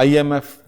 IMF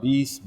$20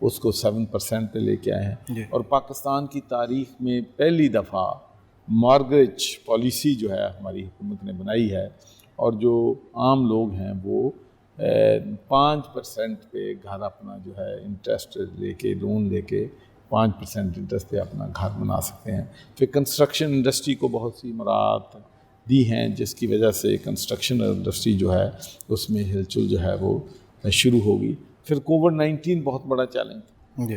اس کو 7% پہ لے کے آئے ہیں، اور پاکستان کی تاریخ میں پہلی دفعہ مارگیج پالیسی جو ہے ہماری حکومت نے بنائی ہے، اور جو عام لوگ ہیں وہ 5% پہ گھر اپنا جو ہے انٹرسٹ لے کے، لون لے کے 5% انٹرسٹ پہ اپنا گھر بنا سکتے ہیں۔ پھر کنسٹرکشن انڈسٹری کو بہت سی مراعات دی ہیں، جس کی وجہ سے کنسٹرکشن انڈسٹری جو ہے اس میں ہلچل جو ہے وہ شروع ہوگی۔ پھر کووڈ-19 بہت بڑا چیلنج تھا،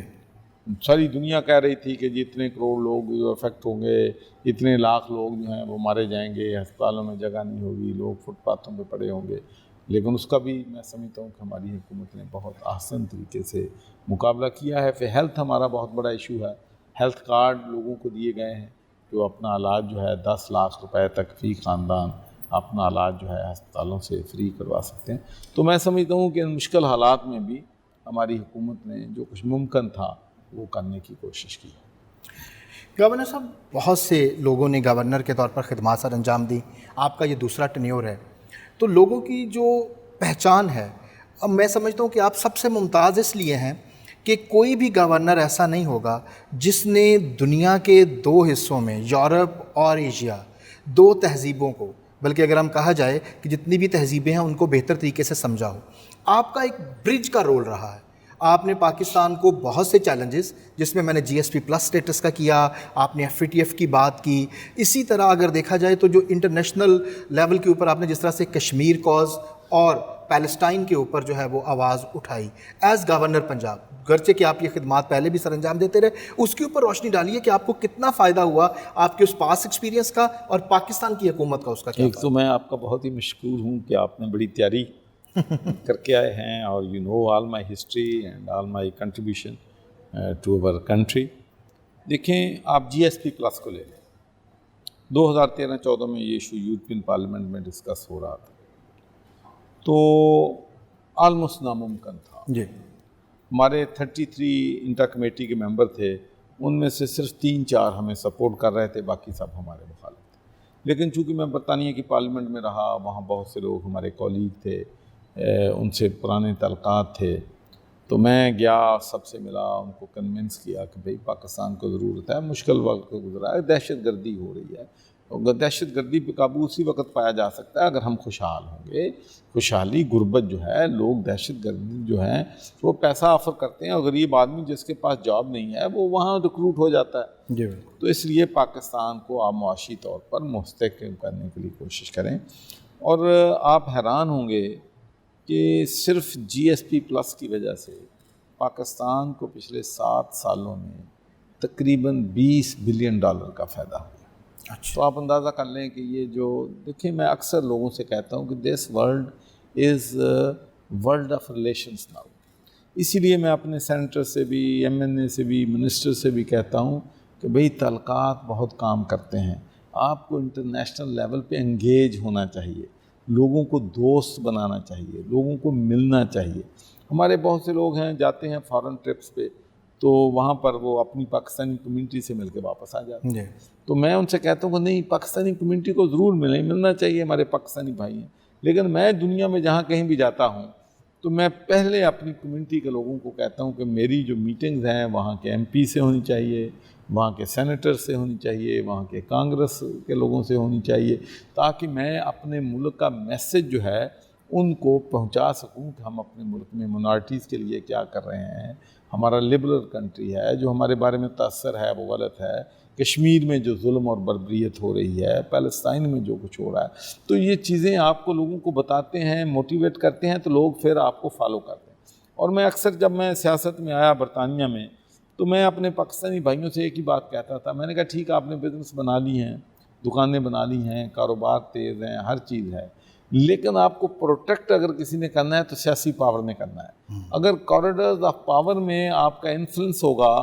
ساری دنیا کہہ رہی تھی کہ جی اتنے کروڑ لوگ جو افیکٹ ہوں گے، اتنے لاکھ لوگ جو ہیں وہ مارے جائیں گے، ہسپتالوں میں جگہ نہیں ہوگی، لوگ فٹ پاتھوں پہ پڑے ہوں گے، لیکن اس کا بھی میں سمجھتا ہوں کہ ہماری حکومت نے بہت احسن طریقے سے مقابلہ کیا ہے۔ پھر ہیلتھ ہمارا بہت بڑا ایشو ہے، ہیلتھ کارڈ لوگوں کو دیے گئے ہیں جو اپنا علاج جو ہے 10 لاکھ روپے تک فی خاندان اپنا علاج جو ہے ہسپتالوں سے فری کروا سکتے ہیں۔ تو میں سمجھتا ہوں کہ ان مشکل حالات میں بھی ہماری حکومت نے جو کچھ ممکن تھا وہ کرنے کی کوشش کی۔ گورنر صاحب، بہت سے لوگوں نے گورنر کے طور پر خدمات سر انجام دی، آپ کا یہ دوسرا ٹینیور ہے، تو لوگوں کی جو پہچان ہے، اب میں سمجھتا ہوں کہ آپ سب سے ممتاز اس لیے ہیں کہ کوئی بھی گورنر ایسا نہیں ہوگا جس نے دنیا کے 2 حصوں میں، یورپ اور ایشیا، 2 تہذیبوں کو، بلکہ اگر ہم کہا جائے کہ جتنی بھی تہذیبیں ہیں ان کو بہتر طریقے سے سمجھا ہو۔ آپ کا ایک برج کا رول رہا ہے، آپ نے پاکستان کو بہت سے چیلنجز، جس میں نے GSP+ سٹیٹس کا کیا، آپ نے FATF کی بات کی، اسی طرح اگر دیکھا جائے تو جو انٹرنیشنل لیول کے اوپر آپ نے جس طرح سے کشمیر کاز اور پیلسٹائن کے اوپر جو ہے وہ آواز اٹھائی ایز گورنر پنجاب، گرچہ کہ آپ یہ خدمات پہلے بھی سر انجام دیتے رہے، اس کے اوپر روشنی ڈالیے کہ آپ کو کتنا فائدہ ہوا آپ کے اس پاس ایکسپیرینس کا اور پاکستان کی حکومت کا اس کا کیا؟ ایک تو میں آپ کا بہت ہی مشکور ہوں کہ آپ نے بڑی تیاری کر کے آئے ہیں، اور you know all my history and all my contribution to our country. دیکھیں، آپ GSP+ کو لے لیں، 2013-14 میں یہ ایشو یورپین پارلیمنٹ میں ڈسکس ہو رہا تھا، تو آلموسٹ ناممکن تھا۔ جی، ہمارے 33 انٹر کمیٹی کے ممبر تھے، ان میں سے صرف 3-4 ہمیں سپورٹ کر رہے تھے، باقی سب ہمارے مخالف تھے۔ لیکن چونکہ میں برطانیہ کی پارلیمنٹ میں رہا، وہاں بہت سے لوگ ہمارے کولیگ تھے، ان سے پرانے تعلقات تھے، تو میں گیا، سب سے ملا، ان کو کنونس کیا کہ بھئی پاکستان کو ضرورت ہے، مشکل وقت گزرا ہے، دہشت گردی ہو رہی ہے، اور دہشت گردی پہ قابو اسی وقت پایا جا سکتا ہے اگر ہم خوشحال ہوں گے۔ خوشحالی، غربت جو ہے، لوگ دہشت گردی جو ہیں وہ پیسہ آفر کرتے ہیں، اور غریب آدمی جس کے پاس جاب نہیں ہے وہ وہاں ریکروٹ ہو جاتا ہے۔ جی، تو اس لیے پاکستان کو آپ معاشی طور پر مستحکم کرنے کے لیے کوشش کریں، اور آپ حیران ہوں گے کہ صرف GSP+ کی وجہ سے پاکستان کو پچھلے 7 سالوں میں تقریباً $20 بلین کا فائدہ ہوا۔ تو آپ اندازہ کر لیں کہ یہ جو، دیکھیں میں اکثر لوگوں سے کہتا ہوں کہ this world is world of relations now, اسی لیے میں اپنے سینیٹر سے بھی، MNA سے بھی، منسٹر سے بھی کہتا ہوں کہ بھئی تعلقات بہت کام کرتے ہیں، آپ کو انٹرنیشنل لیول پہ انگیج ہونا چاہیے، لوگوں کو دوست بنانا چاہیے، لوگوں کو ملنا چاہیے۔ ہمارے بہت سے لوگ ہیں جاتے ہیں فارن ٹرپس پہ، تو وہاں پر وہ اپنی پاکستانی کمیونٹی سے مل کے واپس آ جاتے ہیں۔ تو میں ان سے کہتا ہوں کہ نہیں، پاکستانی کمیونٹی کو ضرور ملنا چاہیے، ہمارے پاکستانی بھائی ہیں، لیکن میں دنیا میں جہاں کہیں بھی جاتا ہوں تو میں پہلے اپنی کمیونٹی کے لوگوں کو کہتا ہوں کہ میری جو میٹنگز ہیں وہاں کے MP سے ہونی چاہیے، وہاں کے سینیٹر سے ہونی چاہیے، وہاں کے کانگریس کے لوگوں سے ہونی چاہیے، تاکہ میں اپنے ملک کا میسج جو ہے ان کو پہنچا سکوں کہ ہم اپنے ملک میں منارٹیز کے لیے کیا کر رہے ہیں، ہمارا لبرل کنٹری ہے، جو ہمارے بارے میں تاثر ہے وہ غلط ہے، کشمیر میں جو ظلم اور بربریت ہو رہی ہے، پیلسٹائن میں جو کچھ ہو رہا ہے، تو یہ چیزیں آپ کو لوگوں کو بتاتے ہیں، موٹیویٹ کرتے ہیں، تو لوگ پھر آپ کو فالو کرتے ہیں۔ اور میں اکثر جب میں سیاست میں آیا برطانیہ میں، تو میں اپنے پاکستانی بھائیوں سے ایک ہی بات کہتا تھا، میں نے کہا ٹھیک ہے، آپ نے بزنس بنا لی ہیں، دکانیں بنا لی ہیں، کاروبار تیز ہیں، ہر چیز ہے، لیکن آپ کو پروٹیکٹ اگر کسی نے کرنا ہے تو سیاسی پاور نے کرنا ہے۔ اگر کوریڈورز آف پاور میں آپ کا انفلوئنس ہوگا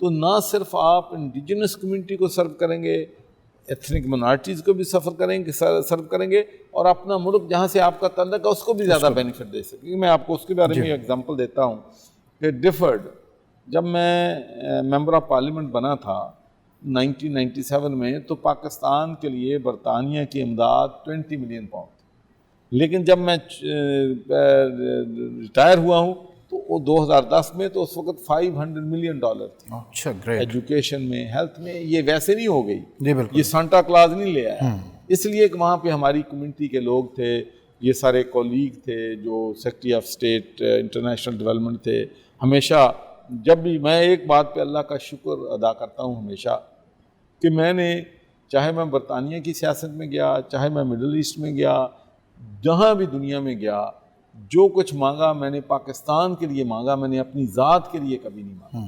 تو نہ صرف آپ انڈیجنس کمیونٹی کو سرو کریں گے، ایتھنک منارٹیز کو بھی سرو کریں گے، اور اپنا ملک جہاں سے آپ کا تعلق ہے اس کو بھی زیادہ بینیفٹ دے سکیں گے۔ میں آپ کو اس کے بارے میں ایگزامپل دیتا ہوں کہ ڈیفرڈ، جب میں ممبر آف پارلیمنٹ بنا تھا 1997 میں، تو پاکستان کے لیے برطانیہ کی امداد 20 ملین پاؤنڈ، لیکن جب میں ریٹائر ہوا ہوں تو وہ 2010 میں تو اس وقت $500 ملین تھی. اچھا گریٹ. ایجوکیشن میں، ہیلتھ میں. یہ ویسے نہیں ہو گئی. جی بالکل. یہ سانٹا کلاز نہیں لے آیا. اس لیے کہ وہاں پہ ہماری کمیونٹی کے لوگ تھے، یہ سارے کولیگ تھے جو secretary of state international development تھے. ہمیشہ جب بھی میں ایک بات پہ اللہ کا شکر ادا کرتا ہوں ہمیشہ کہ میں نے، چاہے میں برطانیہ کی سیاست میں گیا، چاہے میں مڈل ایسٹ میں گیا، جہاں بھی دنیا میں گیا، جو کچھ مانگا میں نے پاکستان کے لیے مانگا، میں نے اپنی ذات کے لیے کبھی نہیں مانگا.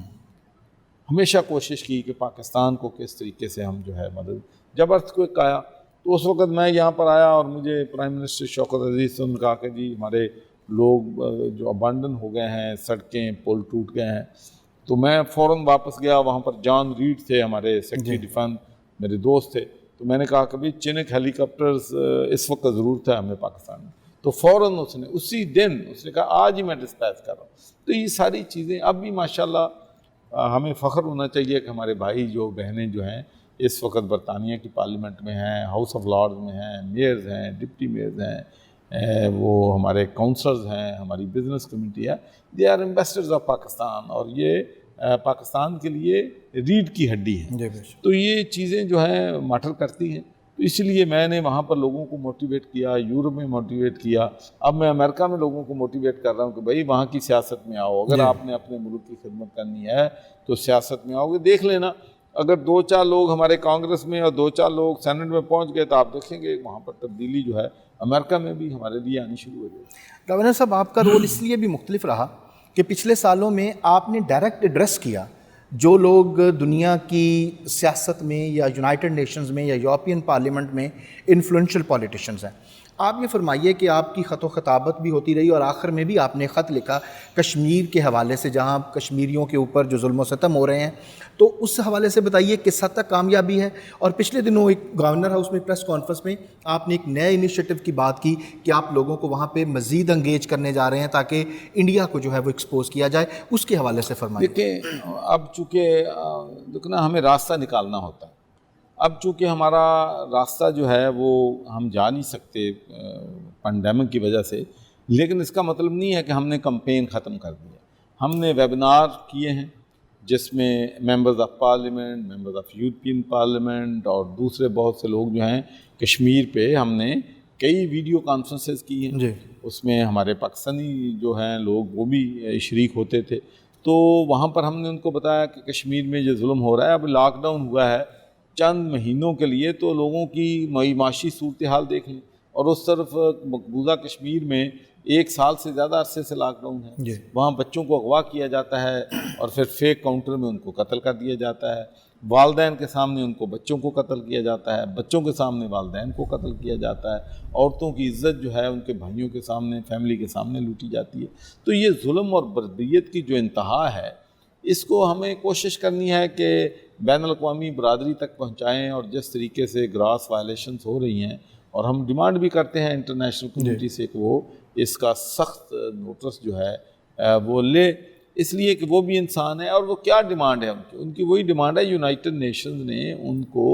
ہمیشہ کوشش کی کہ پاکستان کو کس طریقے سے ہم جو ہے مدد. جب ارتھکویک آیا تو اس وقت میں یہاں پر آیا اور مجھے پرائم منسٹر شوکت عزیز سے کہا کہ جی ہمارے لوگ جو ابانڈن ہو گئے ہیں، سڑکیں پل ٹوٹ گئے ہیں. تو میں فوراً واپس گیا. وہاں پر جان ریڈ تھے ہمارے سیکرٹری ڈیفنس، میرے دوست تھے. تو میں نے کہا کہ بھائی چینک ہیلی کاپٹرز اس وقت ضرورت ہے ہمیں پاکستان میں. تو فوراً اس نے اسی دن اس نے کہا آج ہی میں ڈسپیچ کر رہا ہوں. تو یہ ساری چیزیں اب بھی ماشاءاللہ ہمیں فخر ہونا چاہیے کہ ہمارے بھائی جو بہنیں جو ہیں اس وقت برطانیہ کی پارلیمنٹ میں ہیں، ہاؤس آف لارڈز میں ہیں، میئرز ہیں، ڈپٹی میئرز ہیں، وہ ہمارے کونسلرز ہیں، ہماری بزنس کمیونٹی ہے. They are ambassadors of Pakistan, اور یہ پاکستان کے لیے ریڑھ کی ہڈی ہے. تو یہ چیزیں جو ہیں میٹر کرتی ہیں. تو اس لیے میں نے وہاں پر لوگوں کو موٹیویٹ کیا، یورپ میں موٹیویٹ کیا. اب میں امریکہ میں لوگوں کو موٹیویٹ کر رہا ہوں کہ بھائی وہاں کی سیاست میں آؤ. اگر آپ نے اپنے ملک کی خدمت کرنی ہے تو سیاست میں آؤ گے. دیکھ لینا اگر 2-4 لوگ ہمارے کانگریس میں اور 2-4 لوگ سینٹ میں پہنچ گئے تو آپ دیکھیں گے وہاں پر تبدیلی جو ہے امریکہ میں بھی ہمارے لیے آنی شروع ہو جائے. گورنر صاحب آپ کا رول اس لیے بھی مختلف رہا کہ پچھلے سالوں میں آپ نے ڈائریکٹ ایڈریس کیا جو لوگ دنیا کی سیاست میں یا یونائٹڈ نیشنز میں یا یورپین پارلیمنٹ میں انفلوئنشل پولیٹیشنز ہیں. آپ یہ فرمائیے کہ آپ کی خط و خطابت بھی ہوتی رہی اور آخر میں بھی آپ نے خط لکھا کشمیر کے حوالے سے، جہاں کشمیریوں کے اوپر جو ظلم و ستم ہو رہے ہیں. تو اس حوالے سے بتائیے کس حد تک کامیابی ہے. اور پچھلے دنوں ایک گورنر ہاؤس میں پریس کانفرنس میں آپ نے ایک نئے انیشیٹو کی بات کی کہ آپ لوگوں کو وہاں پہ مزید انگیج کرنے جا رہے ہیں تاکہ انڈیا کو جو ہے وہ ایکسپوز کیا جائے. اس کے حوالے سے فرمائیے. دیکھیں اب چونکہ دیکھنا ہمیں راستہ نکالنا ہوتا ہے. اب چونکہ ہمارا راستہ جو ہے وہ ہم جا نہیں سکتے پینڈیمک کی وجہ سے، لیکن اس کا مطلب نہیں ہے کہ ہم نے کمپین ختم کر دیا. ہم نے ویبینار کیے ہیں جس میں members of parliament, members of European parliament اور دوسرے بہت سے لوگ جو ہیں کشمیر پہ ہم نے کئی ویڈیو کانفرنسز کی ہیں. اس میں ہمارے پاکستانی جو ہیں لوگ وہ بھی شریک ہوتے تھے. تو وہاں پر ہم نے ان کو بتایا کہ کشمیر میں جو ظلم ہو رہا ہے، اب لاک ڈاؤن ہوا ہے چند مہینوں کے لیے، تو لوگوں کی معاشی صورتحال دیکھ لیں. اور اس طرف مقبوضہ کشمیر میں 1 سال سے زیادہ عرصے سے لاک ڈاؤن ہے. وہاں بچوں کو اغوا کیا جاتا ہے اور پھر فیک کاؤنٹر میں ان کو قتل کر دیا جاتا ہے. والدین کے سامنے ان کو بچوں کو قتل کیا جاتا ہے، بچوں کے سامنے والدین کو قتل کیا جاتا ہے. عورتوں کی عزت جو ہے ان کے بھائیوں کے سامنے، فیملی کے سامنے لوٹی جاتی ہے. تو یہ ظلم اور بربریت کی جو انتہا ہے، اس کو ہمیں کوشش کرنی ہے کہ بین الاقوامی برادری تک پہنچائیں. اور جس طریقے سے گراس وائلیشنز ہو رہی ہیں، اور ہم ڈیمانڈ بھی کرتے ہیں انٹرنیشنل کمیونٹی سے کہ وہ اس کا سخت نوٹس جو ہے وہ لے، اس لیے کہ وہ بھی انسان ہے. اور وہ کیا ڈیمانڈ ہے ان کی وہی ڈیمانڈ ہے یونائٹڈ نیشنز نے ان کو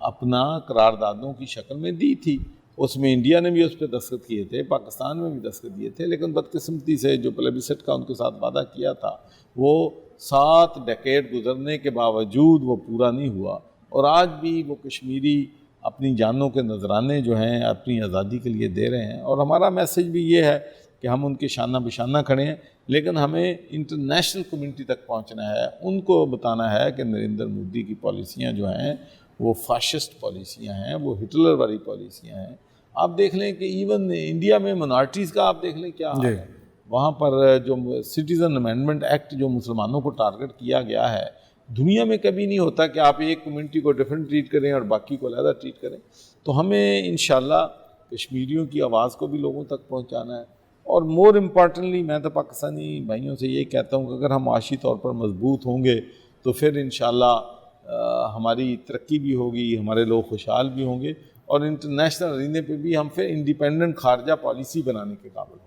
اپنا قراردادوں کی شکل میں دی تھی. اس میں انڈیا نے بھی اس پہ دستخط کیے تھے، پاکستان میں بھی دستخط دیے تھے، لیکن بدقسمتی سے جو پلیبسٹ کا ان کے ساتھ وعدہ کیا تھا وہ 7 ڈیکیڈ گزرنے کے باوجود وہ پورا نہیں ہوا. اور آج بھی وہ کشمیری اپنی جانوں کے نذرانے جو ہیں اپنی آزادی کے لیے دے رہے ہیں. اور ہمارا میسج بھی یہ ہے کہ ہم ان کے شانہ بشانہ کھڑے ہیں، لیکن ہمیں انٹرنیشنل کمیونٹی تک پہنچنا ہے. ان کو بتانا ہے کہ نریندر مودی کی پالیسیاں جو ہیں وہ فاشسٹ پالیسیاں ہیں، وہ ہٹلر والی پالیسیاں ہیں. آپ دیکھ لیں کہ ایون انڈیا میں منارٹیز کا آپ دیکھ لیں کیا ہے. وہاں پر جو سٹیزن امینڈمنٹ ایکٹ جو مسلمانوں کو ٹارگٹ کیا گیا ہے، دنیا میں کبھی نہیں ہوتا کہ آپ ایک کمیونٹی کو ڈیفرنٹ ٹریٹ کریں اور باقی کو علیحدہ ٹریٹ کریں. تو ہمیں انشاءاللہ کشمیریوں کی آواز کو بھی لوگوں تک پہنچانا ہے. اور مور امپارٹنٹلی میں تو پاکستانی بھائیوں سے یہ کہتا ہوں کہ اگر ہم معاشی طور پر مضبوط ہوں گے تو پھر انشاءاللہ ہماری ترقی بھی ہوگی، ہمارے لوگ خوشحال بھی ہوں گے، اور انٹرنیشنل ارینے پہ بھی ہم پھر انڈیپینڈنٹ خارجہ پالیسی بنانے کے قابل ہوں.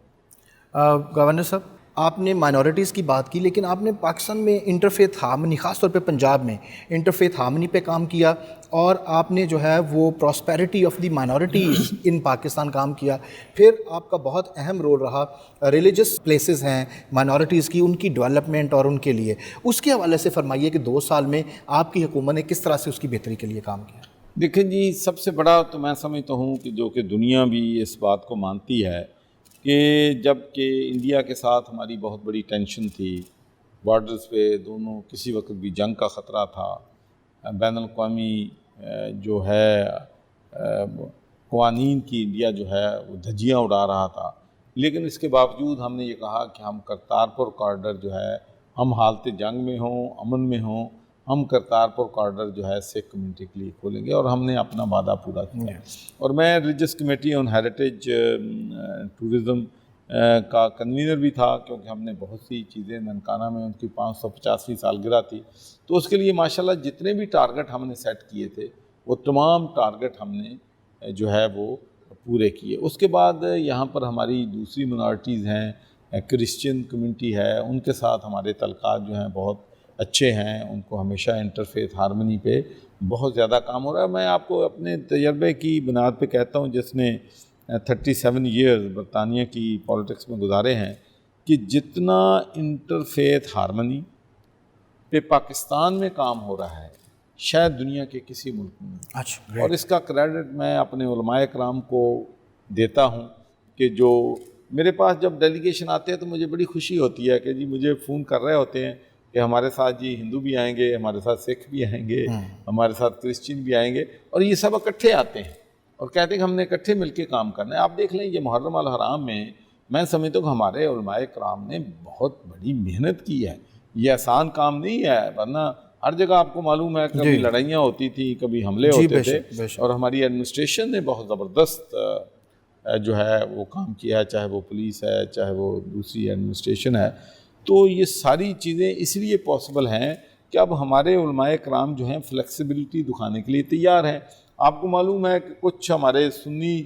گورنر صاحب آپ نے مائنورٹیز کی بات کی، لیکن آپ نے پاکستان میں انٹرفیتھ ہارمنی، خاص طور پہ پنجاب میں انٹرفیتھ ہارمنی پہ کام کیا، اور آپ نے جو ہے وہ پراسپیرٹی آف دی مائنورٹیز ان پاکستان کام کیا. پھر آپ کا بہت اہم رول رہا ریلیجس پلیسز ہیں مائنورٹیز کی، ان کی ڈیولپمنٹ اور ان کے لیے. اس کے حوالے سے فرمائیے کہ 2 سال میں آپ کی حکومت نے کس طرح سے اس کی بہتری کے لیے کام کیا. دیکھیں جی، سب سے بڑا تو میں سمجھتا ہوں کہ جو کہ دنیا بھی اس بات کو مانتی ہے کہ جب کہ انڈیا کے ساتھ ہماری بہت بڑی ٹینشن تھی، بارڈرز پہ دونوں کسی وقت بھی جنگ کا خطرہ تھا، بین الاقوامی جو ہے قوانین کی انڈیا جو ہے وہ دھجیاں اڑا رہا تھا، لیکن اس کے باوجود ہم نے یہ کہا کہ ہم کرتارپور کارڈر جو ہے، ہم حالت جنگ میں ہوں، امن میں ہوں، ہم کرتارپور کارڈر جو ہے سکھ کمیونٹی کے لیے کھولیں گے، اور ہم نے اپنا وعدہ پورا کیا. اور میں religious committee on heritage tourism کا کنوینر بھی تھا، کیونکہ ہم نے بہت سی چیزیں ننکانہ میں ان کی 550ویں سالگرہ تھی، تو اس کے لیے ماشاءاللہ جتنے بھی ٹارگٹ ہم نے سیٹ کیے تھے وہ تمام ٹارگٹ ہم نے جو ہے وہ پورے کیے. اس کے بعد یہاں پر ہماری دوسری منارٹیز ہیں، کرسچن کمیونٹی ہے، ان کے ساتھ ہمارے تعلقات جو ہیں بہت اچھے ہیں، ان کو ہمیشہ انٹرفیتھ ہارمنی پہ بہت زیادہ کام ہو رہا ہے. میں آپ کو اپنے تجربے کی بنیاد پہ کہتا ہوں، جس نے 37 ایئرز برطانیہ کی پولیٹکس میں گزارے ہیں، کہ جتنا انٹرفیتھ ہارمنی پہ پاکستان میں کام ہو رہا ہے شاید دنیا کے کسی ملک میں نہیں. اور اس کا کریڈٹ میں اپنے علماء کرام کو دیتا ہوں کہ جو میرے پاس جب ڈیلیگیشن آتے ہیں تو مجھے بڑی خوشی ہوتی ہے کہ جی مجھے فون کر رہے ہوتے ہیں کہ ہمارے ساتھ جی ہندو بھی آئیں گے، ہمارے ساتھ سکھ بھی آئیں گے، ہمارے ساتھ کرسچن بھی آئیں گے، اور یہ سب اکٹھے آتے ہیں اور کہتے ہیں کہ ہم نے اکٹھے مل کے کام کرنا ہے. آپ دیکھ لیں یہ محرم الحرام میں سمجھتا ہوں کہ ہمارے علماء کرام نے بہت بڑی محنت کی ہے. یہ آسان کام نہیں ہے، ورنہ ہر جگہ آپ کو معلوم ہے کبھی لڑائیاں ہوتی تھیں، کبھی حملے ہوتے تھے، اور ہماری ایڈمنسٹریشن نے بہت زبردست جو ہے وہ کام کیا ہے، چاہے وہ پولیس ہے، چاہے وہ دوسری ایڈمنسٹریشن ہے. تو یہ ساری چیزیں اس لیے پاسبل ہیں کہ اب ہمارے علماء کرام جو ہیں فلیکسیبلٹی دکھانے کے لیے تیار ہیں. آپ کو معلوم ہے کہ کچھ ہمارے سنی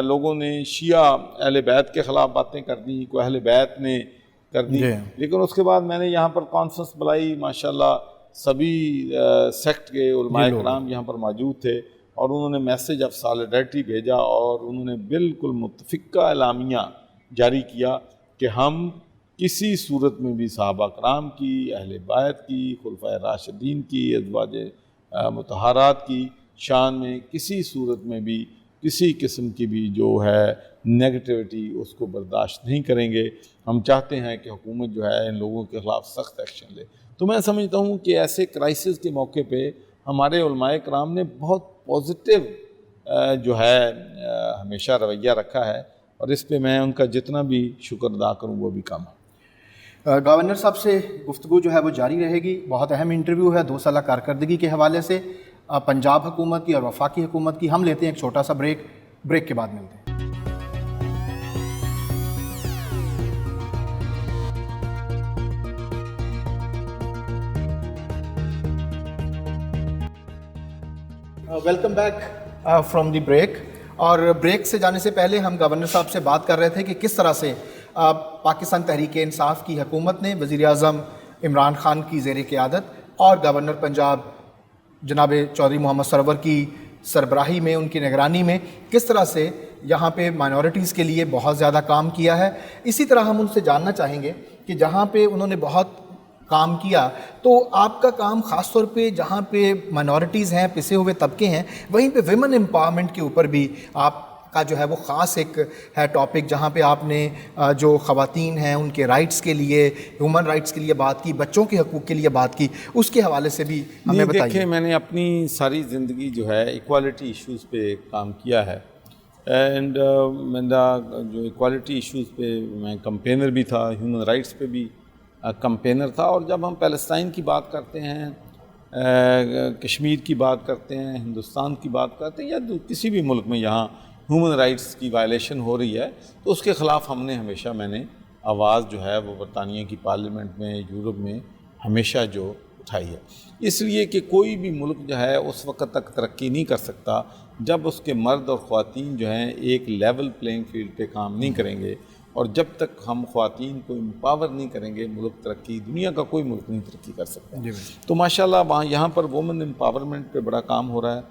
لوگوں نے شیعہ اہل بیت کے خلاف باتیں کر دیں، کوئی اہل بیت نے کر دی، لیکن اس کے بعد میں نے یہاں پر کانفرنس بلائی، ماشاءاللہ سبھی سیکٹ کے علماء کرام یہاں پر موجود تھے، اور انہوں نے میسیج آف سالیڈیرٹی بھیجا، اور انہوں نے بالکل متفقہ اعلامیہ جاری کیا کہ ہم کسی صورت میں بھی صحابہ کرام کی، اہل بیت کی، خلفائے راشدین کی، ازواج مطہرات کی شان میں کسی صورت میں بھی کسی قسم کی بھی جو ہے نیگیٹیوٹی اس کو برداشت نہیں کریں گے. ہم چاہتے ہیں کہ حکومت جو ہے ان لوگوں کے خلاف سخت ایکشن لے. تو میں سمجھتا ہوں کہ ایسے کرائسس کے موقع پہ ہمارے علماء کرام نے بہت پازیٹیو جو ہے ہمیشہ رویہ رکھا ہے، اور اس پہ میں ان کا جتنا بھی شکر ادا کروں وہ بھی کم ہے. گورنر صاحب سے گفتگو جو ہے وہ جاری رہے گی. بہت اہم انٹرویو ہے 2 سالہ کارکردگی کے حوالے سے پنجاب حکومت کی اور وفاقی حکومت کی. ہم لیتے ہیں ایک چھوٹا سا بریک کے بعد ملتے ہیں. Welcome back from the break. اور بریک سے جانے سے پہلے ہم گورنر صاحب سے بات کر رہے تھے کہ کس طرح سے پاکستان تحریک انصاف کی حکومت نے وزیر اعظم عمران خان کی زیر قیادت اور گورنر پنجاب جناب چودھری محمد سرور کی سربراہی میں، ان کی نگرانی میں کس طرح سے یہاں پہ مائنورٹیز کے لیے بہت زیادہ کام کیا ہے. اسی طرح ہم ان سے جاننا چاہیں گے کہ جہاں پہ انہوں نے بہت کام کیا تو آپ کا کام خاص طور پہ جہاں پہ مائنورٹیز ہیں، پسے ہوئے طبقے ہیں، وہیں پہ ویمن امپاورمنٹ کے اوپر بھی آپ کا جو ہے وہ خاص ایک ہے ٹاپک، جہاں پہ آپ نے جو خواتین ہیں ان کے رائٹس کے لیے، ہیومن رائٹس کے لیے بات کی، بچوں کے حقوق کے لیے بات کی. اس کے حوالے سے بھی ہمیں بتائیے. دیکھیں، میں نے اپنی ساری زندگی جو ہے ایکوالٹی ایشوز پہ کام کیا ہے، اینڈ میرا جو ایکوالٹی ایشوز پہ میں کمپینر بھی تھا، ہیومن رائٹس پہ بھی کمپینر تھا. اور جب ہم پیلسٹائن کی بات کرتے ہیں، کشمیر کی بات کرتے ہیں، ہندوستان کی بات کرتے ہیں، یا کسی بھی ملک میں یہاں ہیومن رائٹس کی وائلیشن ہو رہی ہے تو اس کے خلاف میں نے آواز جو ہے وہ برطانیہ کی پارلیمنٹ میں، یورپ میں ہمیشہ جو اٹھائی ہے. اس لیے کہ کوئی بھی ملک جو ہے اس وقت تک ترقی نہیں کر سکتا جب اس کے مرد اور خواتین جو ہیں ایک لیول پلینگ فیلڈ پہ کام نہیں کریں گے. اور جب تک ہم خواتین کو امپاور نہیں کریں گے ملک ترقی، دنیا کا کوئی ملک نہیں ترقی کر سکتا۔ تو ماشاءاللہ وہاں یہاں پر وومن امپاورمنٹ پہ بڑا کام ہو رہا ہے۔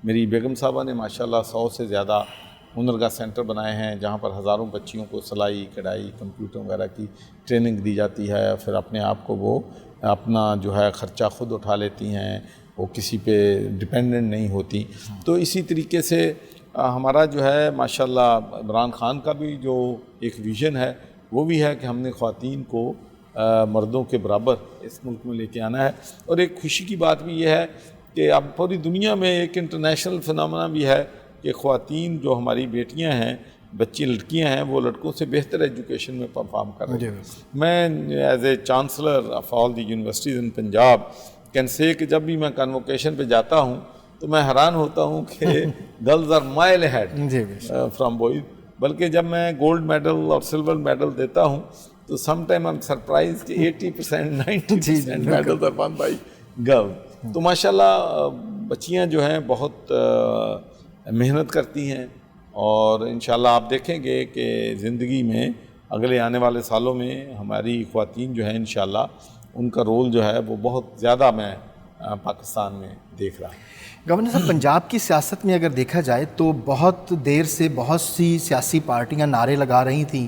میری بیگم صاحبہ نے ماشاءاللہ 100 سے زیادہ ہنرگاہ سینٹر بنائے ہیں جہاں پر ہزاروں بچیوں کو سلائی کڑھائی کمپیوٹر وغیرہ کی ٹریننگ دی جاتی ہے، پھر اپنے آپ کو وہ اپنا جو ہے خرچہ خود اٹھا لیتی ہیں، وہ کسی پہ ڈپینڈنٹ نہیں ہوتی۔ تو اسی طریقے سے ہمارا جو ہے ماشاءاللہ عمران خان کا بھی جو ایک ویژن ہے وہ بھی ہے کہ ہم نے خواتین کو مردوں کے برابر اس ملک میں لے کے آنا ہے۔ اور ایک خوشی کی بات بھی یہ ہے کہ اب پوری دنیا میں ایک انٹرنیشنل فنامنا بھی ہے کہ خواتین جو ہماری بیٹیاں ہیں، بچی لڑکیاں ہیں، وہ لڑکوں سے بہتر ایجوکیشن میں پرفارم کر رہی ہیں۔ میں as a chancellor of all the universities in Punjab can say کہ جب بھی میں کنووکیشن پہ جاتا ہوں تو میں حیران ہوتا ہوں کہ girls are mile ahead from boys, بلکہ جب میں گولڈ میڈل اور سلور میڈل دیتا ہوں تو some time I am surprise کہ 80% 90% medals are won by girl. تو ماشاءاللہ بچیاں جو ہیں بہت محنت کرتی ہیں، اور انشاءاللہ آپ دیکھیں گے کہ زندگی میں اگلے آنے والے سالوں میں ہماری خواتین جو ہیں انشاءاللہ ان کا رول جو ہے وہ بہت زیادہ میں پاکستان میں دیکھ رہا ہوں۔ گورنر صاحب، پنجاب کی سیاست میں اگر دیکھا جائے تو بہت دیر سے بہت سی سیاسی پارٹیاں نعرے لگا رہی تھیں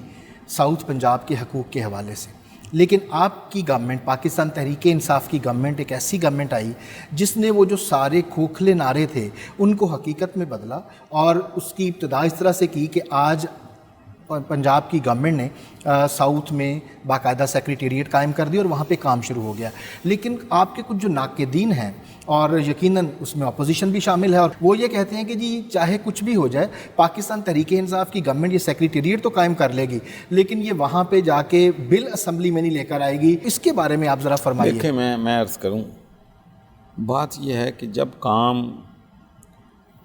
ساؤتھ پنجاب کے حقوق کے حوالے سے، لیکن آپ کی گورنمنٹ، پاکستان تحریک انصاف کی گورنمنٹ، ایک ایسی گورنمنٹ آئی جس نے وہ جو سارے کھوکھلے نعرے تھے ان کو حقیقت میں بدلا، اور اس کی ابتدا اس طرح سے کی کہ آج پنجاب کی گورنمنٹ نے ساؤتھ میں باقاعدہ سیکریٹریٹ قائم کر دی اور وہاں پہ کام شروع ہو گیا۔ لیکن آپ کے کچھ جو ناقدین ہیں، اور یقیناً اس میں اپوزیشن بھی شامل ہے، اور وہ یہ کہتے ہیں کہ جی چاہے کچھ بھی ہو جائے پاکستان تحریک انصاف کی گورنمنٹ یہ سیکریٹریٹ تو قائم کر لے گی، لیکن یہ وہاں پہ جا کے بل اسمبلی میں نہیں لے کر آئے گی۔ اس کے بارے میں آپ ذرا فرمائیے۔ دیکھیں، میں عرض کروں، بات یہ ہے کہ جب کام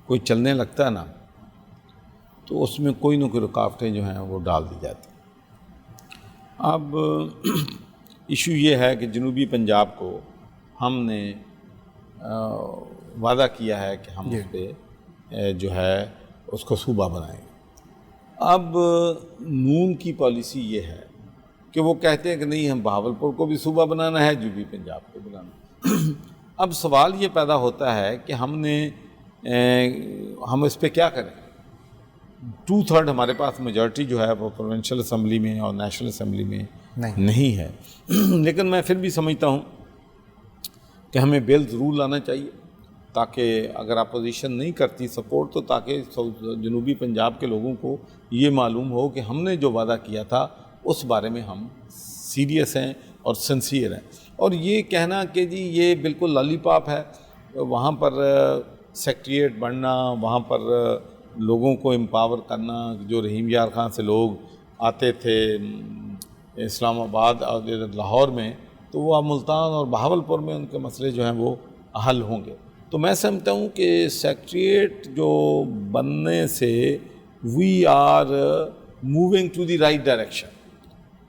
کوئی چلنے لگتا ہے نا تو اس میں کوئی نہ کوئی رکاوٹیں جو ہیں وہ ڈال دی جاتی ہیں۔ اب ایشو یہ ہے کہ جنوبی پنجاب کو ہم نے وعدہ کیا ہے کہ ہم اس پہ جو ہے اس کو صوبہ بنائیں گے۔ اب نون کی پالیسی یہ ہے کہ وہ کہتے ہیں کہ نہیں، ہم بہاولپور کو بھی صوبہ بنانا ہے، جنوبی پنجاب کو بنانا ہے۔ اب سوال یہ پیدا ہوتا ہے کہ ہم اس پہ کیا کریں؟ 2/3 ہمارے پاس میجورٹی جو ہے وہ پروونشل اسمبلی میں اور نیشنل اسمبلی میں نہیں ہے، لیکن میں پھر بھی سمجھتا ہوں کہ ہمیں بل ضرور لانا چاہیے، تاکہ اگر اپوزیشن نہیں کرتی سپورٹ تو تاکہ جنوبی پنجاب کے لوگوں کو یہ معلوم ہو کہ ہم نے جو وعدہ کیا تھا اس بارے میں ہم سیریس ہیں اور سنسیئر ہیں۔ اور یہ کہنا کہ جی یہ بالکل لالی پاپ ہے، وہاں پر سیکریٹریٹ بننا، وہاں پر لوگوں کو امپاور کرنا، جو رحیم یار خان سے لوگ آتے تھے اسلام آباد اور لاہور میں، تو وہ اب ملتان اور بہاولپور میں ان کے مسئلے جو ہیں وہ حل ہوں گے۔ تو میں سمجھتا ہوں کہ سیکریٹریٹ جو بننے سے we are moving to the right direction,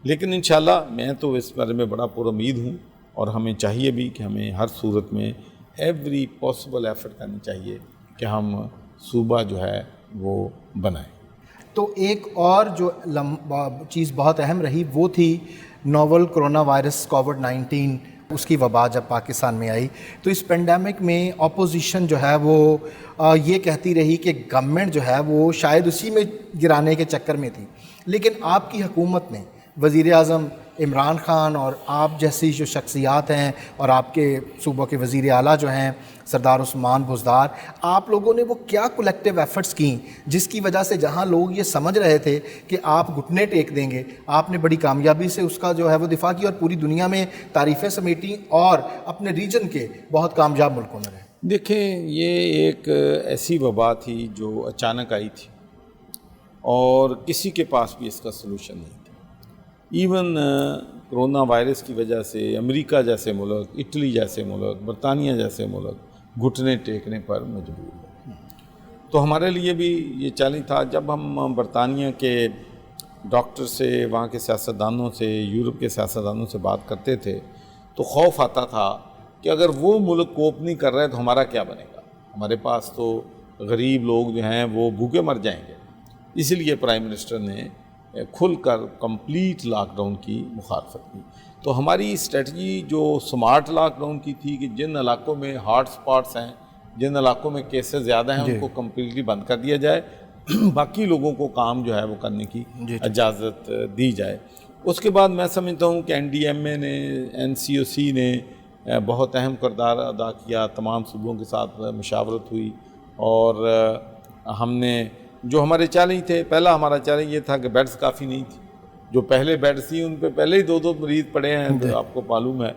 لیکن انشاءاللہ میں تو اس بارے میں بڑا پر امید ہوں، اور ہمیں چاہیے بھی کہ ہمیں ہر صورت میں ایوری پاسبل ایفرٹ کرنی چاہیے کہ ہم صوبہ جو ہے وہ بنائیں۔ تو ایک اور جو چیز بہت اہم رہی وہ تھی نوول کرونا وائرس کووڈ-19، اس کی وبا جب پاکستان میں آئی تو اس پینڈیمک میں اپوزیشن جو ہے وہ یہ کہتی رہی کہ گورنمنٹ جو ہے وہ شاید اسی میں گرانے کے چکر میں تھی، لیکن آپ کی حکومت نے، وزیر اعظم عمران خان اور آپ جیسی جو شخصیات ہیں، اور آپ کے صوبوں کے وزیر اعلیٰ جو ہیں سردار عثمان بزدار، آپ لوگوں نے وہ کیا کولیکٹیو ایفرٹس کیں جس کی وجہ سے جہاں لوگ یہ سمجھ رہے تھے کہ آپ گھٹنے ٹیک دیں گے، آپ نے بڑی کامیابی سے اس کا جو ہے وہ دفاع کی اور پوری دنیا میں تعریفیں سمیٹیں اور اپنے ریجن کے بہت کامیاب ملکوں میں رہے۔ دیکھیں، یہ ایک ایسی وبا تھی جو اچانک آئی تھی اور کسی کے پاس بھی اس کا سلوشن نہیں تھا۔ ایون کرونا وائرس کی وجہ سے امریکہ جیسے ملک، اٹلی جیسے ملک، برطانیہ جیسے ملک گھٹنے ٹیکنے پر مجبور ہوئے۔ تو ہمارے لیے بھی یہ چیلنج تھا۔ جب ہم برطانیہ کے ڈاکٹر سے، وہاں کے سیاستدانوں سے، یورپ کے سیاستدانوں سے بات کرتے تھے تو خوف آتا تھا کہ اگر وہ ملک کوپ نہیں کر رہے تو ہمارا کیا بنے گا، ہمارے پاس تو غریب لوگ جو ہیں وہ بھوکے مر جائیں گے۔ اسی لیے پرائم منسٹر نے کھل کر کمپلیٹ لاک ڈاؤن کی مخالفت کی. تو ہماری اسٹریٹجی جو سمارٹ لاک ڈاؤن کی تھی کہ جن علاقوں میں ہاٹ سپاٹس ہیں، جن علاقوں میں کیسز زیادہ ہیں، ان کو کمپلیٹلی بند کر دیا جائے، باقی لوگوں کو کام جو ہے وہ کرنے کی اجازت دی جائے. اس کے بعد میں سمجھتا ہوں کہ NDMA نے، NCOC نے بہت اہم کردار ادا کیا. تمام صوبوں کے ساتھ مشاورت ہوئی اور ہم نے جو ہمارے چیلنج تھے، پہلا ہمارا چیلنج یہ تھا کہ بیڈز کافی نہیں تھی. جو پہلے بیڈز تھی ان پہ پہلے ہی 2 مریض پڑے ہیں، تو آپ کو معلوم ہے.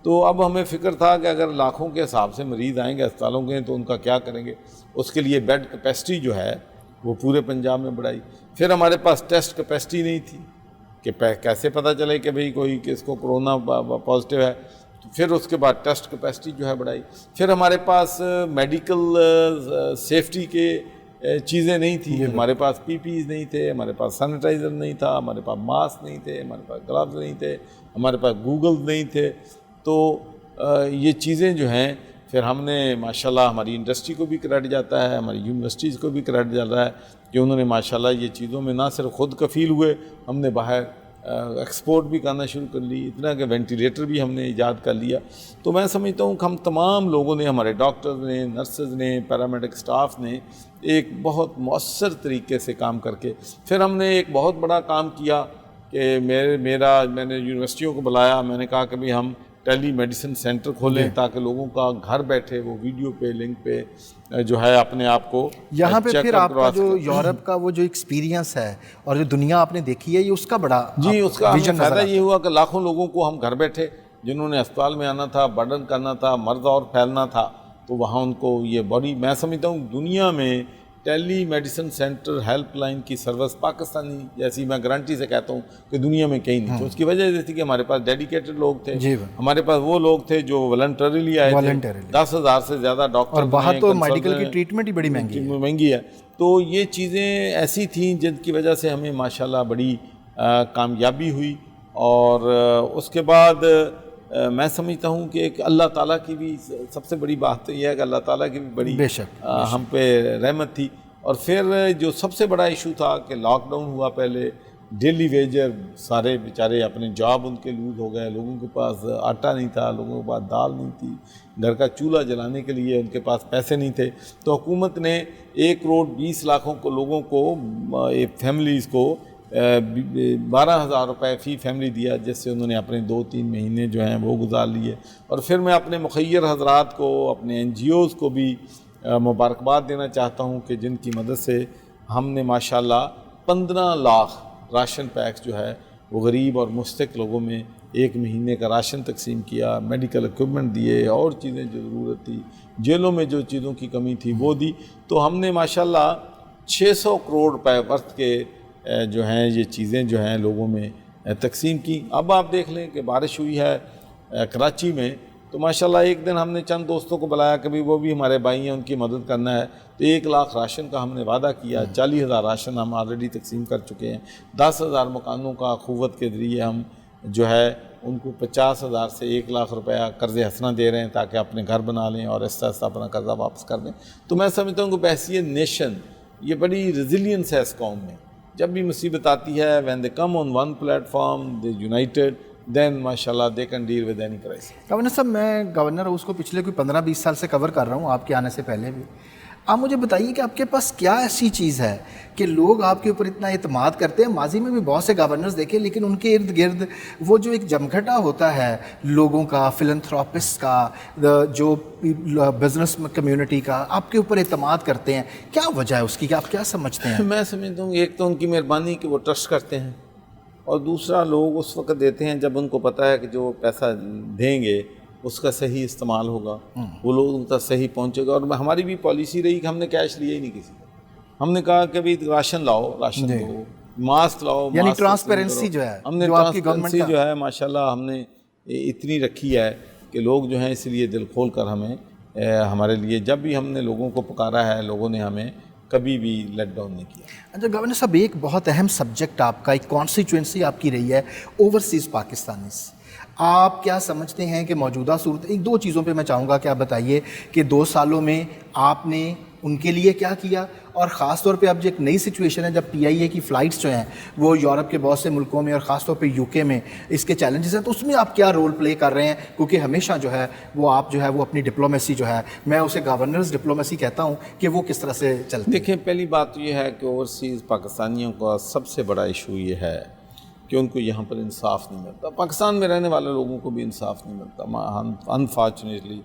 تو اب ہمیں فکر تھا کہ اگر لاکھوں کے حساب سے مریض آئیں گے اسپتالوں کے تو ان کا کیا کریں گے. اس کے لیے بیڈ کیپیسٹی جو ہے وہ پورے پنجاب میں بڑھائی. پھر ہمارے پاس ٹیسٹ کیپیسٹی نہیں تھی کہ کیسے پتہ چلے کہ بھئی کوئی کس کو کرونا پازیٹیو ہے. تو پھر اس کے بعد ٹیسٹ کیپیسٹی جو ہے بڑھائی. پھر ہمارے پاس میڈیکل سیفٹی کے چیزیں نہیں تھیں. ہمارے پاس PPEs نہیں تھے، ہمارے پاس سینیٹائزر نہیں تھا، ہمارے پاس ماسک نہیں تھے، ہمارے پاس گلوز نہیں تھے، ہمارے پاس گوگل نہیں تھے. تو یہ چیزیں جو ہیں پھر ہم نے ماشاءاللہ ہماری انڈسٹری کو بھی کریڈٹ جاتا ہے، ہماری یونیورسٹیز کو بھی کریڈٹ جاتا ہے کہ انہوں نے ماشاءاللہ یہ چیزوں میں نہ صرف خود کفیل ہوئے، ہم نے باہر ایکسپورٹ بھی کرنا شروع کر لی. اتنا کہ وینٹیلیٹر بھی ہم نے ایجاد کر لیا. تو میں سمجھتا ہوں کہ ہم تمام لوگوں نے، ہمارے ڈاکٹرز نے، نرسز نے، پیرامیڈک سٹاف نے ایک بہت مؤثر طریقے سے کام کر کے پھر ہم نے ایک بہت بڑا کام کیا کہ میں نے یونیورسٹیوں کو بلایا. میں نے کہا کہ بھی ہم ٹیلی میڈیسن سینٹر کھولیں تاکہ لوگوں کا گھر بیٹھے وہ ویڈیو پہ، لنک پہ جو ہے اپنے آپ کو یہاں پہ پھر آپ کا جو یورپ کا وہ جو ایکسپیرینس ہے اور جو دنیا آپ نے دیکھی ہے، یہ اس کا بڑا اس کا ہمیں فائدہ یہ ہوا کہ لاکھوں لوگوں کو ہم گھر بیٹھے، جنہوں نے اسپتال میں آنا تھا، برڈن کرنا تھا، مرض اور پھیلنا تھا، تو وہاں ان کو یہ بڑی، میں سمجھتا ہوں دنیا میں ٹیلی میڈیسن سینٹر ہیلپ لائن کی سروس پاکستانی جیسی میں گارنٹی سے کہتا ہوں کہ دنیا میں کہیں نہیں تھی. اس کی وجہ یہ تھی کہ ہمارے پاس ڈیڈیکیٹڈ لوگ تھے، ہمارے پاس وہ لوگ تھے جو والنٹریلی آئے تھے. 10,000 سے زیادہ ڈاکٹر، اور باہر تو میڈیکل کی ٹریٹمنٹ ہی بڑی مہنگی ہے. تو یہ چیزیں ایسی تھیں جن کی وجہ سے ہمیں ماشاءاللہ بڑی کامیابی ہوئی. اور اس کے بعد میں سمجھتا ہوں کہ ایک اللہ تعالیٰ کی بھی سب سے بڑی بات تو یہ ہے کہ اللہ تعالیٰ کی بھی بڑی بے شک ہم پہ رحمت تھی. اور پھر جو سب سے بڑا ایشو تھا کہ لاک ڈاؤن ہوا، پہلے ڈیلی ویجر سارے بیچارے اپنے جاب ان کے لوز ہو گئے. لوگوں کے پاس آٹا نہیں تھا، لوگوں کے پاس دال نہیں تھی، گھر کا چولہا جلانے کے لیے ان کے پاس پیسے نہیں تھے. تو حکومت نے 1,20,00,000 کو لوگوں کو، فیملیز کو 12,000 روپے فی فیملی دیا، جس سے انہوں نے اپنے 2-3 مہینے جو ہیں وہ گزار لیے. اور پھر میں اپنے مخیر حضرات کو، اپنے NGOs کو بھی مبارکباد دینا چاہتا ہوں کہ جن کی مدد سے ہم نے ماشاءاللہ 15 لاکھ راشن پیکس جو ہے وہ غریب اور مستحق لوگوں میں 1 مہینے کا راشن تقسیم کیا، میڈیکل ایکوپمنٹ دیے، اور چیزیں جو ضرورت تھی، جیلوں میں جو چیزوں کی کمی تھی وہ دی. تو ہم نے ماشاءاللہ 600 کروڑ روپے ورتھ کے جو ہیں یہ چیزیں جو ہیں لوگوں میں تقسیم کی. اب آپ دیکھ لیں کہ بارش ہوئی ہے کراچی میں، تو ماشاءاللہ ایک دن ہم نے چند دوستوں کو بلایا کہ بھی وہ بھی ہمارے بھائی ہیں، ان کی مدد کرنا ہے. تو 1 لاکھ راشن کا ہم نے وعدہ کیا. 40,000 راشن ہم آلریڈی تقسیم کر چکے ہیں. 10,000 مکانوں کا قوت کے ذریعے ہم جو ہے ان کو 50,000 سے 1 لاکھ روپیہ قرض حسنہ دے رہے ہیں تاکہ اپنے گھر بنا لیں اور آہستہ آہستہ اپنا قرضہ واپس کر دیں. تو میں سمجھتا ہوں کہ بحیثیت نیشن یہ بڑی ریزیلینس ہے اس قوم میں. جب بھی مصیبت آتی ہے، when they come on one platform, they united, then ماشاءاللہ they can deal with any crisis. Governor صاحب، میں گورنر ہاؤس کو پچھلے کوئی 15-20 سال سے کور کر رہا ہوں، آپ کے آنے سے پہلے بھی. آپ مجھے بتائیے کہ آپ کے پاس کیا ایسی چیز ہے کہ لوگ آپ کے اوپر اتنا اعتماد کرتے ہیں؟ ماضی میں بھی بہت سے گورنرز دیکھے، لیکن ان کے ارد گرد وہ جو ایک جمگھٹا ہوتا ہے لوگوں کا، فلنتھراپسٹ کا، جو بزنس کمیونٹی کا، آپ کے اوپر اعتماد کرتے ہیں. کیا وجہ ہے اس کی؟ کہ آپ کیا سمجھتے ہیں؟ میں سمجھتا ہوں ایک تو ان کی مہربانی کہ وہ ٹرسٹ کرتے ہیں، اور دوسرا لوگ اس وقت دیتے ہیں جب ان کو پتہ ہے کہ جو پیسہ دیں گے اس کا صحیح استعمال ہوگا، وہ لوگوں تک صحیح پہنچے گا. اور ہماری بھی پالیسی رہی کہ ہم نے کیش لیا ہی نہیں کسی کو. ہم نے کہا کہ بھی راشن لاؤ، راشن دو، ماسک لاؤ، یعنی ٹرانسپیرنسی جو ہے، ہم نے ٹرانسپیرنسی جو ہے ماشاءاللہ ہم نے اتنی رکھی ہے کہ لوگ جو ہیں اس لیے دل کھول کر ہمیں، ہمارے لیے جب بھی ہم نے لوگوں کو پکارا ہے، لوگوں نے ہمیں کبھی بھی لیٹ ڈاؤن نہیں کیا. اچھا گورنر صاحب، ایک بہت اہم سبجیکٹ آپ کا، ایک کانسٹیچوئنسی آپ کی رہی ہے اوورسیز پاکستانیز. آپ کیا سمجھتے ہیں کہ موجودہ صورت، 1-2 چیزوں پہ میں چاہوں گا کہ آپ بتائیے کہ 2 سالوں میں آپ نے ان کے لیے کیا کیا, اور خاص طور پہ اب جو ایک نئی سچویشن ہے جب PIA کی فلائٹس جو ہیں وہ یورپ کے بہت سے ملکوں میں اور خاص طور پہ UK میں اس کے چیلنجز ہیں, تو اس میں آپ کیا رول پلے کر رہے ہیں؟ کیونکہ ہمیشہ جو ہے وہ آپ جو ہے وہ اپنی ڈپلومیسی جو ہے, میں اسے گورنرز ڈپلومیسی کہتا ہوں, کہ وہ کس طرح سے چلتی ہے. دیکھیں, پہلی بات یہ ہے کہ اوورسیز پاکستانیوں کا سب سے بڑا ایشو یہ ہے کہ ان کو یہاں پر انصاف نہیں ملتا. پاکستان میں رہنے والے لوگوں کو بھی انصاف نہیں ملتا. انفارچونیٹلی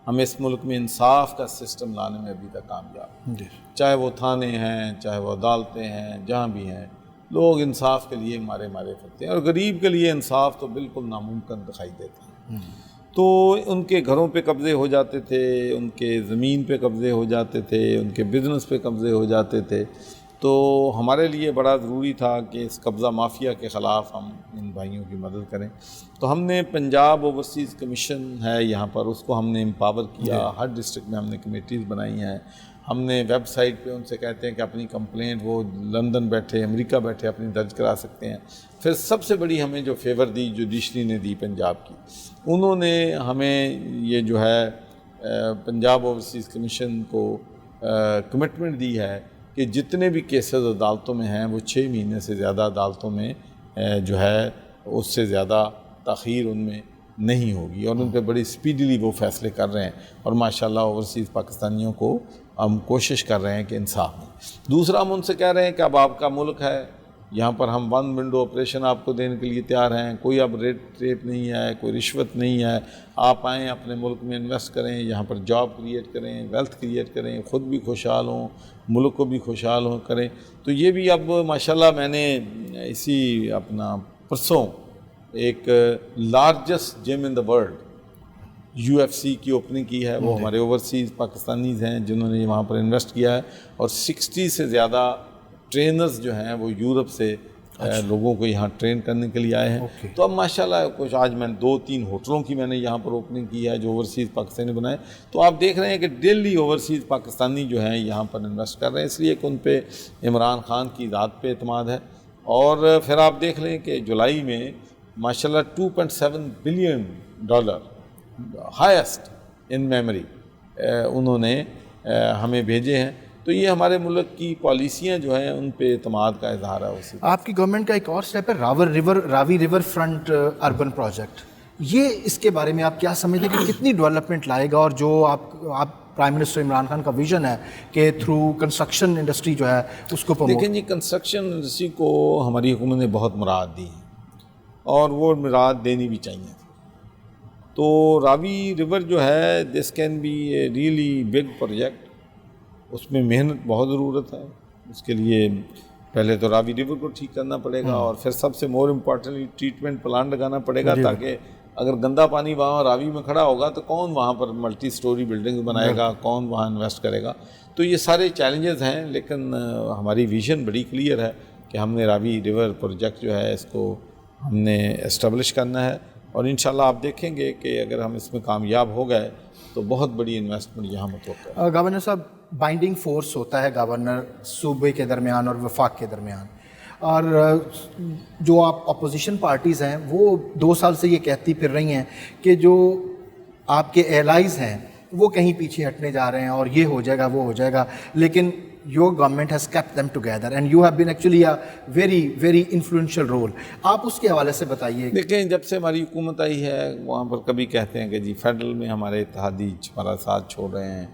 ہم اس ملک میں انصاف کا سسٹم لانے میں ابھی تک کامیاب ہیں. چاہے وہ تھانے ہیں, چاہے وہ عدالتیں ہیں, جہاں بھی ہیں, لوگ انصاف کے لیے مارے پھرتے ہیں, اور غریب کے لیے انصاف تو بالکل ناممکن دکھائی دیتا ہے. تو ان کے گھروں پہ قبضے ہو جاتے تھے, ان کے زمین پہ قبضے ہو جاتے تھے, ان کے بزنس پہ قبضے ہو جاتے تھے. تو ہمارے لیے بڑا ضروری تھا کہ اس قبضہ مافیا کے خلاف ہم ان بھائیوں کی مدد کریں. تو ہم نے پنجاب اوورسیز کمیشن ہے یہاں پر, اس کو ہم نے امپاور کیا. ہر ڈسٹرکٹ میں ہم نے کمیٹیز بنائی ہیں. ہم نے ویب سائٹ پہ ان سے کہتے ہیں کہ اپنی کمپلینٹ وہ لندن بیٹھے, امریکہ بیٹھے اپنی درج کرا سکتے ہیں. پھر سب سے بڑی ہمیں جو فیور دی جوڈیشری نے دی پنجاب کی, انہوں نے ہمیں یہ جو ہے پنجاب اوورسیز کمیشن کو کمٹمنٹ دی ہے کہ جتنے بھی کیسز عدالتوں میں ہیں وہ 6 مہینے سے زیادہ عدالتوں میں جو ہے اس سے زیادہ تاخیر ان میں نہیں ہوگی, اور ان پہ بڑی سپیڈلی وہ فیصلے کر رہے ہیں. اور ماشاءاللہ اوورسیز پاکستانیوں کو ہم کوشش کر رہے ہیں کہ انصاف میں. دوسرا ہم ان سے کہہ رہے ہیں کہ اب آپ کا ملک ہے, یہاں پر ہم 1 ونڈو آپریشن آپ کو دینے کے لیے تیار ہیں. کوئی اب ریپ نہیں ہے, کوئی رشوت نہیں ہے. آپ آئیں, اپنے ملک میں انویسٹ کریں, یہاں پر جاب کریٹ کریں, ویلتھ کریٹ کریں, خود بھی خوشحال ہوں, ملک کو بھی خوشحال کریں. تو یہ بھی اب ماشاءاللہ میں نے اسی اپنا پرسوں ایک largest gym in the world UFC کی اوپننگ کی ہے. وہ ہمارے اوورسیز پاکستانیز ہیں جنہوں نے وہاں پر انویسٹ کیا ہے, اور 60 سے زیادہ ٹرینرز جو ہیں وہ یورپ سے لوگوں کو یہاں ٹرین کرنے کے لیے آئے ہیں. تو اب ماشاءاللہ کچھ آج میں 2-3 ہوٹلوں کی میں نے یہاں پر اوپننگ کی ہے جو اوورسیز پاکستانی بنائے. تو آپ دیکھ رہے ہیں کہ ڈیلی اوورسیز پاکستانی جو ہیں یہاں پر انویسٹ کر رہے ہیں, اس لیے کہ ان پہ عمران خان کی ذات پہ اعتماد ہے. اور پھر آپ دیکھ لیں کہ جولائی میں ماشاءاللہ $2.7 بلین ہائیسٹ ان میموری انہوں نے ہمیں بھیجے ہیں. تو یہ ہمارے ملک کی پالیسیاں جو ہیں ان پہ اعتماد کا اظہار ہے. اسی آپ کی گورنمنٹ کا ایک اور سٹیپ ہے راوی ریور فرنٹ اربن پروجیکٹ. یہ اس کے بارے میں آپ کیا سمجھتے ہیں کہ کتنی ڈیولپمنٹ لائے گا, اور جو آپ پرائم منسٹر عمران خان کا ویژن ہے کہ تھرو کنسٹرکشن انڈسٹری جو ہے اس کو پروموٹ. دیکھیں جی, کنسٹرکشن انڈسٹری کو ہماری حکومت نے بہت مراد دی ہے, اور وہ مراد دینی بھی چاہیے. تو راوی ریور جو ہے this can be a really big project. اس میں محنت بہت ضرورت ہے. اس کے لیے پہلے تو راوی ریور کو ٹھیک کرنا پڑے گا, اور پھر سب سے مور امپورٹنٹلی ٹریٹمنٹ پلانٹ لگانا پڑے گا, تاکہ اگر گندا پانی وہاں راوی میں کھڑا ہوگا تو کون وہاں پر ملٹی سٹوری بلڈنگ بنائے گا, کون وہاں انویسٹ کرے گا. تو یہ سارے چیلنجز ہیں, لیکن ہماری ویژن بڑی کلیئر ہے کہ ہم نے راوی ریور پروجیکٹ جو ہے اس کو ہم نے اسٹیبلش کرنا ہے. اور انشاءاللہ آپ دیکھیں گے کہ اگر ہم اس میں کامیاب ہو گئے تو بہت بڑی انویسٹمنٹ یہاں متوقع ہے. گورنر صاحب, بائنڈنگ فورس ہوتا ہے گورنر صوبے کے درمیان اور وفاق کے درمیان, اور جو آپ اپوزیشن پارٹیز ہیں وہ 2 سال سے یہ کہتی پھر رہی ہیں کہ جو آپ کے ایلائز ہیں وہ کہیں پیچھے ہٹنے جا رہے ہیں, اور یہ ہو جائے گا وہ ہو جائے گا, لیکن your government has kept them together and you have been actually a very very influential role. آپ اس کے حوالے سے بتائیے. دیکھیں, جب سے ہماری حکومت آئی ہے وہاں پر کبھی کہتے ہیں کہ جی فیڈرل میں ہمارے اتحادی ہمارا ساتھ چھوڑ رہے ہیں,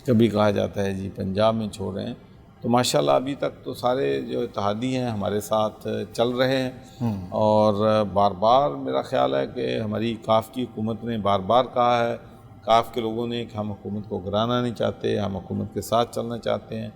کبھی کہا جاتا ہے جی پنجاب میں چھوڑ رہے ہیں. تو ماشاءاللہ ابھی تک تو سارے جو اتحادی ہیں ہمارے ساتھ چل رہے ہیں, اور بار بار میرا خیال ہے کہ ہماری کاف کی حکومت نے بار بار کہا ہے, کاف کے لوگوں نے, کہ ہم حکومت کو گرانا نہیں چاہتے, ہم حکومت کے ساتھ چلنا چاہتے ہیں,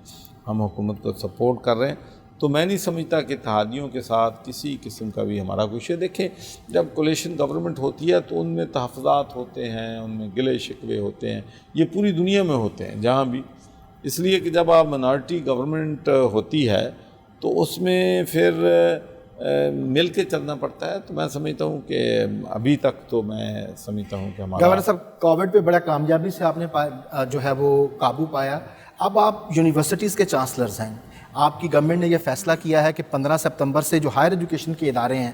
ہم حکومت کو سپورٹ کر رہے ہیں. تو میں نہیں سمجھتا کہ اتحادیوں کے ساتھ کسی قسم کا بھی ہمارا کچھ ہے. دیکھیں, جب کولیشن گورنمنٹ ہوتی ہے تو ان میں تحفظات ہوتے ہیں, ان میں گلے شکوے ہوتے ہیں, یہ پوری دنیا میں ہوتے ہیں جہاں بھی. اس لیے کہ جب آپ منارٹی گورنمنٹ ہوتی ہے تو اس میں پھر مل کے چلنا پڑتا ہے. تو میں سمجھتا ہوں کہ ابھی تک تو میں سمجھتا ہوں کہ ہمارا گورنر صاحب کووڈ پہ بڑا کامیابی سے آپ نے جو ہے وہ قابو پایا. اب آپ یونیورسٹیز کے چانسلرز ہیں, آپ کی گورنمنٹ نے یہ فیصلہ کیا ہے کہ 15 سپتمبر سے جو ہائر ایجوکیشن کے ادارے ہیں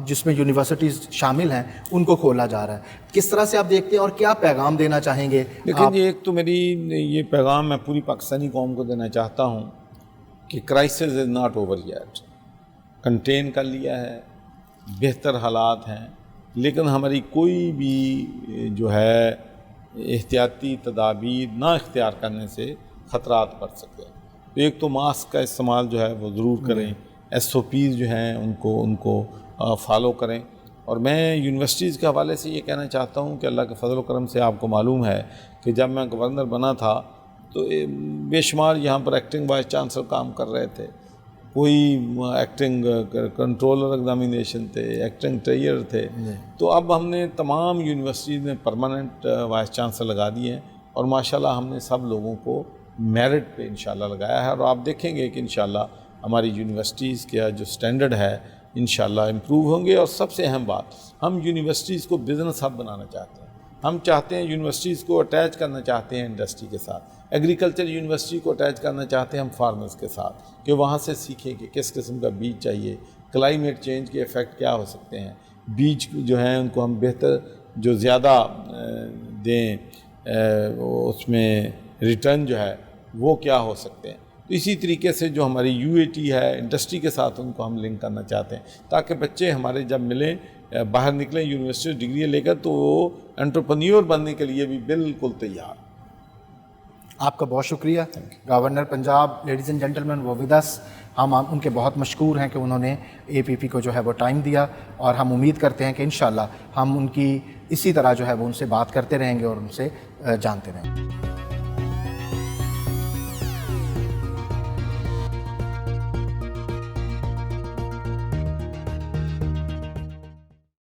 جس میں یونیورسٹیز شامل ہیں ان کو کھولا جا رہا ہے. کس طرح سے آپ دیکھتے ہیں اور کیا پیغام دینا چاہیں گے؟ لیکن ایک تو میری یہ پیغام میں پوری پاکستانی قوم کو دینا چاہتا ہوں کہ crisis is not over yet. Contain کر لیا ہے، بہتر حالات ہیں، لیکن ہماری کوئی بھی جو ہے احتیاطی تدابیر نہ اختیار کرنے سے خطرات بڑھ سکتے ہیں. تو ایک تو ماسک کا استعمال جو ہے وہ ضرور کریں، SOPs جو ہیں ان کو فالو کریں. اور میں یونیورسٹیز کے حوالے سے یہ کہنا چاہتا ہوں کہ اللہ کے فضل و کرم سے آپ کو معلوم ہے کہ جب میں گورنر بنا تھا تو بے شمار یہاں پر ایکٹنگ وائس چانسلر کام کر رہے تھے، کوئی ایکٹنگ کنٹرولر ایگزامینیشن تھے، ایکٹنگ ٹریئر تھے. تو اب ہم نے تمام یونیورسٹیز میں پرماننٹ وائس چانسلر لگا دیے ہیں اور ماشاءاللہ ہم نے سب لوگوں کو میرٹ پہ انشاءاللہ لگایا ہے. اور آپ دیکھیں گے کہ انشاءاللہ ہماری یونیورسٹیز کا جو سٹینڈرڈ ہے انشاءاللہ امپروو ہوں گے. اور سب سے اہم بات، ہم یونیورسٹیز کو بزنس ہب بنانا چاہتے ہیں. ہم چاہتے ہیں یونیورسٹیز کو اٹیچ کرنا چاہتے ہیں انڈسٹری کے ساتھ. ایگریکلچر یونیورسٹی کو اٹیچ کرنا چاہتے ہیں ہم فارمرز کے ساتھ، کہ وہاں سے سیکھیں کہ کس قسم کا بیج چاہیے، کلائمیٹ چینج کے ایفیکٹ کیا ہو سکتے ہیں، بیج جو ہیں ان کو ہم بہتر جو زیادہ دیں، اس میں ریٹرن جو ہے وہ کیا ہو سکتے ہیں. تو اسی طریقے سے جو ہماری UAT ہے انڈسٹری کے ساتھ ان کو ہم لنک کرنا چاہتے ہیں تاکہ بچے ہمارے جب ملیں باہر نکلیں یونیورسٹی ڈگری لے کر تو وہ انٹرپرینیور بننے کے لیے بھی بالکل تیار. آپ کا بہت شکریہ. Governor Punjab ladies and gentleman وہ ود اس، ہم ان کے بہت مشکور ہیں کہ انہوں نے APP کو جو ہے وہ ٹائم دیا، اور ہم امید کرتے ہیں کہ انشاءاللہ ہم ان کی اسی طرح جو ہے وہ ان سے بات کرتے رہیں گے اور ان سے جانتے رہیں گے.